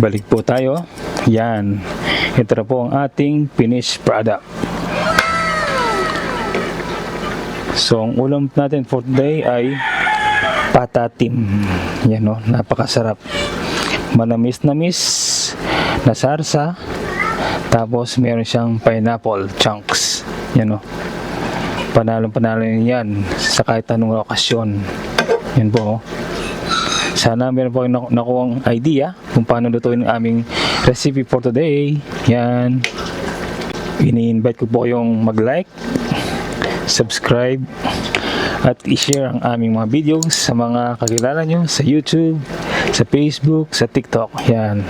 Balik po tayo. Yan. Ito na po ang ating finished product. So, ang ulam natin for today ay patatim. Yan o, napakasarap. Manamis-namis na sarsa. Tapos, meron siyang pineapple chunks. Yan o. Panalo yan sa kahit anong okasyon. Yan po o. Sana meron po kayong nakuhang idea kung paano lutuin ang aming recipe for today. Yan. Ini-invite ko po kayong mag-like, subscribe, at i-share ang aming mga videos sa mga kakilala nyo sa YouTube, sa Facebook, sa TikTok. Yan.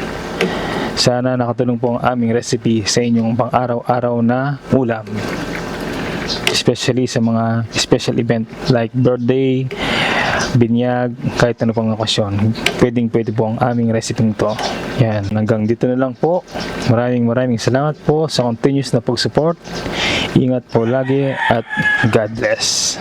Sana nakatulong po ang aming recipe sa inyong pang-araw-araw na ulam. Especially sa mga special event like birthday, binyag, kahit ano pang okasyon. Pwede po ang aming recipe nito. Yan, hanggang dito na lang po. Maraming salamat po sa continuous na pag-support. Ingat po lagi at God bless.